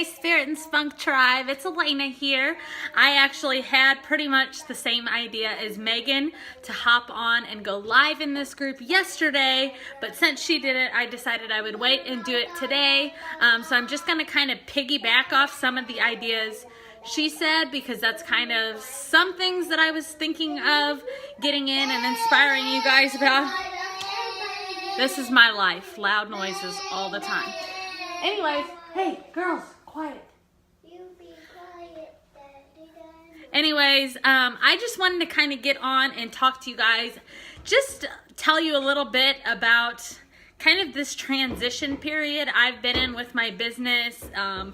Spirit and Spunk Tribe. It's Alaina here. I actually had pretty much the same idea as Megan to hop on and go live in this group yesterday, but since she did it, I decided I would wait and do it today. So I'm just going to kind of piggyback off some of the ideas she said, because that's kind of some things that I was thinking of getting in and inspiring you guys about. This is my life. Loud noises all the time. Anyways, hey, girls, quiet. You be quiet, Daddy. Anyways, I just wanted to kind of get on and talk to you guys. Just tell you a little bit about kind of this transition period I've been in with my business,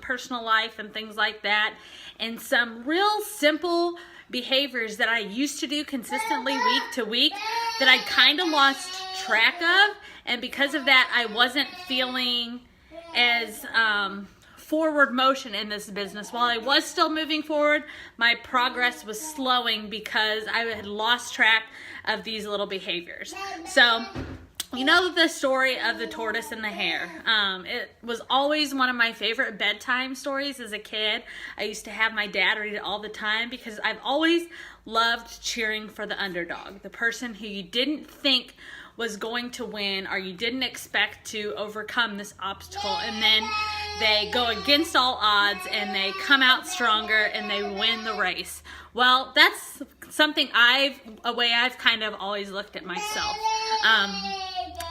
personal life, and things like that. And some real simple behaviors that I used to do consistently week to week that I kind of lost track of. And because of that, I wasn't feeling as forward motion in this business. While I was still moving forward, my progress was slowing because I had lost track of these little behaviors. So, you know the story of the tortoise and the hare. It was always one of my favorite bedtime stories as a kid. I used to have my dad read it all the time because I've always loved cheering for the underdog, the person who you didn't think was going to win or you didn't expect to overcome this obstacle, and then they go against all odds and they come out stronger and they win the race. Well, that's something a way I've kind of always looked at myself.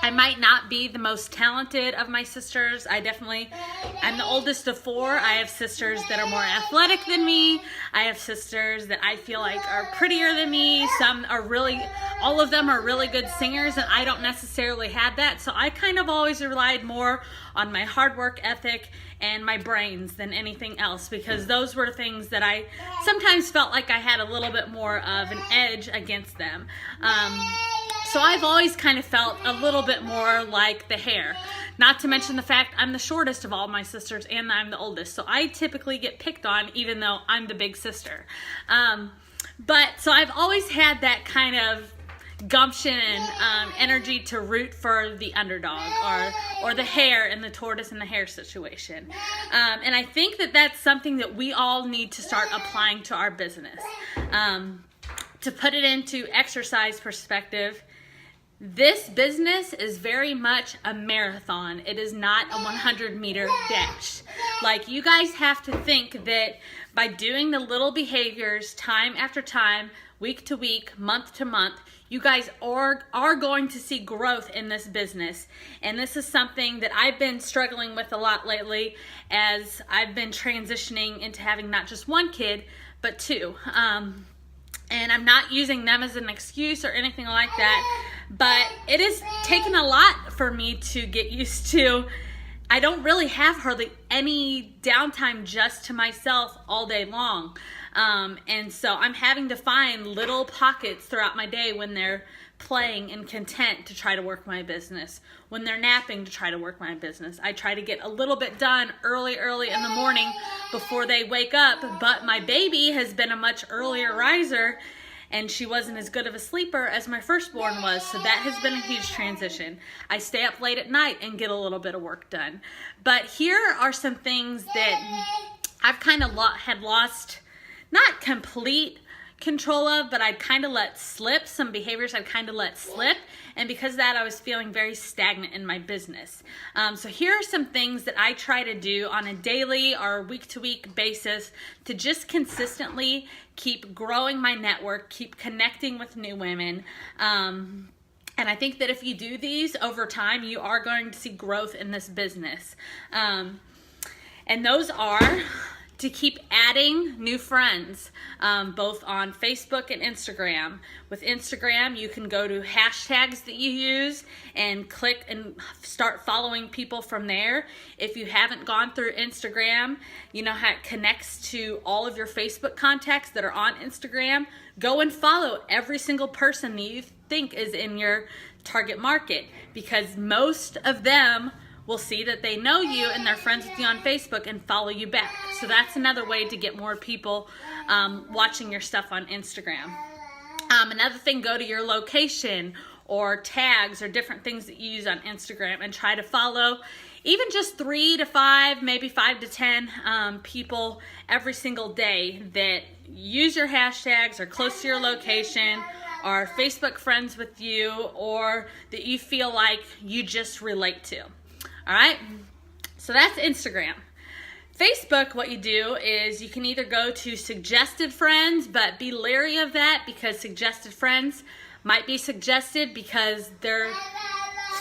I might not be the most talented of my sisters. I'm the oldest of four. I have sisters that are more athletic than me. I have sisters that I feel like are prettier than me. All of them are really good singers, and I don't necessarily have that. So I kind of always relied more on my hard work ethic and my brains than anything else, because those were things that I sometimes felt like I had a little bit more of an edge against them. So I've always kind of felt a little bit more like the hare. Not to mention the fact I'm the shortest of all my sisters and I'm the oldest. So I typically get picked on even though I'm the big sister. So I've always had that kind of gumption and energy to root for the underdog or the hare in the tortoise and the hare situation. And I think that that's something that we all need to start applying to our business. To put it into exercise perspective, this business is very much a marathon. It is not a 100-meter dash. Like, you guys have to think that by doing the little behaviors time after time, week to week, month to month, you guys are going to see growth in this business. And this is something that I've been struggling with a lot lately as I've been transitioning into having not just one kid, but two. And I'm not using them as an excuse or anything like that, but it has taken a lot for me to get used to. I don't really have hardly any downtime just to myself all day long. And so I'm having to find little pockets throughout my day when they're playing and content to try to work my business, when they're napping to try to work my business. I try to get a little bit done early in the morning before they wake up, but my baby has been a much earlier riser and she wasn't as good of a sleeper as my firstborn was, so that has been a huge transition. I stay up late at night and get a little bit of work done. But here are some things that I've kind of had lost, not complete control of, but I'd kind of let slip. Some behaviors I'd kind of let slip, and because of that, I was feeling very stagnant in my business. So here are some things that I try to do on a daily or week-to-week basis to just consistently keep growing my network, keep connecting with new women. And I think that if you do these over time, you are going to see growth in this business. And those are to keep adding new friends, both on Facebook and Instagram. With Instagram, you can go to hashtags that you use and click and start following people from there. If you haven't gone through Instagram, you know how it connects to all of your Facebook contacts that are on Instagram. Go and follow every single person that you think is in your target market, because most of them will see that they know you and they're friends with you on Facebook and follow you back. So that's another way to get more people watching your stuff on Instagram. Another thing, go to your location or tags or different things that you use on Instagram and try to follow even just 3 to 5, maybe 5 to 10 people every single day that use your hashtags, are close to your location, are Facebook friends with you, or that you feel like you just relate to. All right, so that's Instagram. Facebook, what you do is you can either go to suggested friends, but be leery of that because suggested friends might be suggested because they're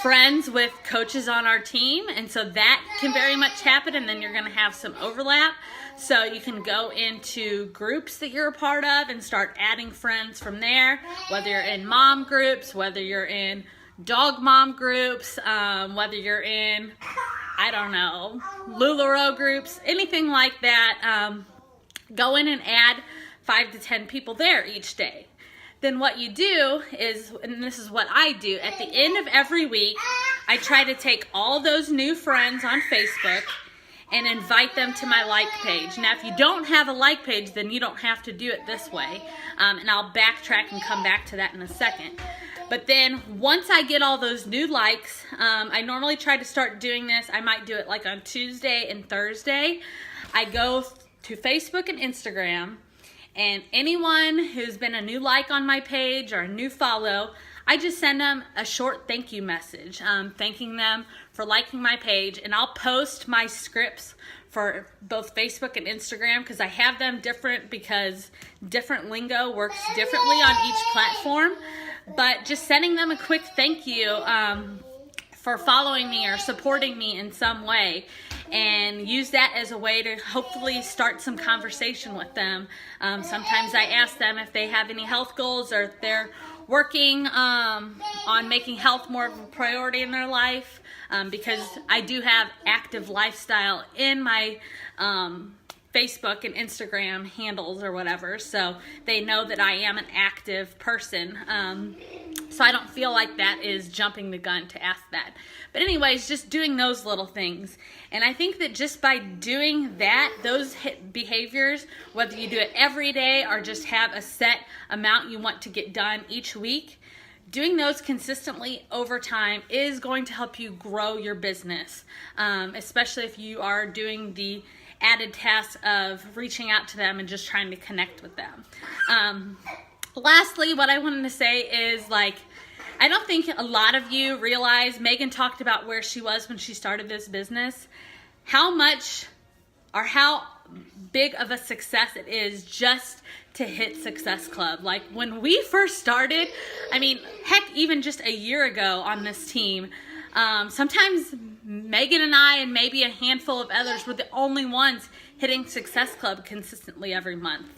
friends with coaches on our team, and so that can very much happen, and then you're going to have some overlap. So you can go into groups that you're a part of and start adding friends from there, whether you're in mom groups, whether you're in dog mom groups, whether you're in, I don't know, LuLaRoe groups, anything like that. Go in and add 5 to 10 people there each day. Then what you do is, and this is what I do, at the end of every week, I try to take all those new friends on Facebook and invite them to my like page. Now, if you don't have a like page, then you don't have to do it this way. And I'll backtrack and come back to that in a second. But then once I get all those new likes, I normally try to start doing this. I might do it like on Tuesday and Thursday. I go to Facebook and Instagram, and anyone who's been a new like on my page or a new follow, I just send them a short thank you message, thanking them for liking my page. And I'll post my scripts for both Facebook and Instagram because I have them different because different lingo works differently on each platform. But just sending them a quick thank you for following me or supporting me in some way, and use that as a way to hopefully start some conversation with them. Sometimes I ask them if they have any health goals or if they're working on making health more of a priority in their life, because I do have active lifestyle in my Facebook and Instagram handles or whatever, so they know that I am an active person. So I don't feel like that is jumping the gun to ask that. But anyways, just doing those little things. And I think that just by doing that, those behaviors, whether you do it every day or just have a set amount you want to get done each week, doing those consistently over time is going to help you grow your business, especially if you are doing the added task of reaching out to them and just trying to connect with them. Lastly, what I wanted to say is, I don't think a lot of you realize, Megan talked about where she was when she started this business, how much or how big of a success it is just to hit Success Club. Like when we first started, I mean, heck, even just a year ago on this team, sometimes Megan and I and maybe a handful of others were the only ones hitting Success Club consistently every month.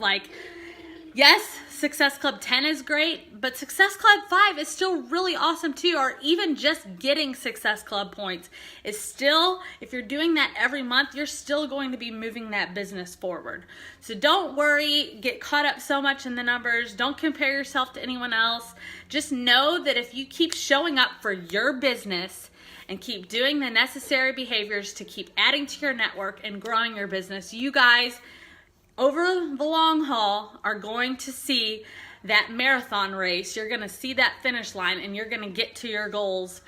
Yes, Success Club 10 is great, but Success Club 5 is still really awesome too, or even just getting Success Club points is still, if you're doing that every month, you're still going to be moving that business forward. So don't worry, get caught up so much in the numbers, don't compare yourself to anyone else. Just know that if you keep showing up for your business and keep doing the necessary behaviors to keep adding to your network and growing your business, you guys over the long haul are going to see that marathon race. You're going to see that finish line and you're going to get to your goals.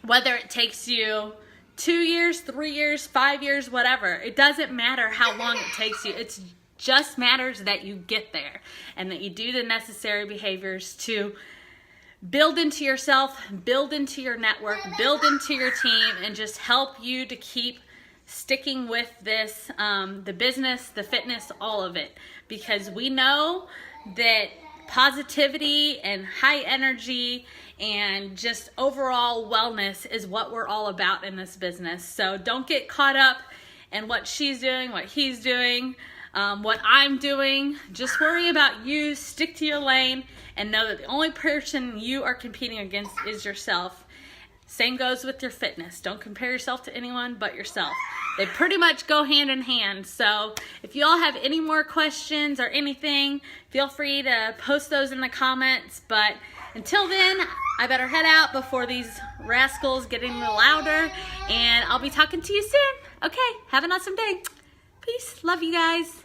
Whether it takes you 2 years, 3 years, 5 years, whatever. It doesn't matter how long it takes you. It just matters that you get there and that you do the necessary behaviors to build into yourself, build into your network, build into your team, and just help you to keep sticking with this, the business, the fitness, all of it, because we know that positivity and high energy and just overall wellness is what we're all about in this business. So don't get caught up in what she's doing, what he's doing, what I'm doing. Just worry about you, stick to your lane, and know that the only person you are competing against is yourself. Same goes with your fitness. Don't compare yourself to anyone but yourself. They pretty much go hand in hand. So if you all have any more questions or anything, feel free to post those in the comments. But until then, I better head out before these rascals get any louder. And I'll be talking to you soon. Okay, have an awesome day. Peace. Love you guys.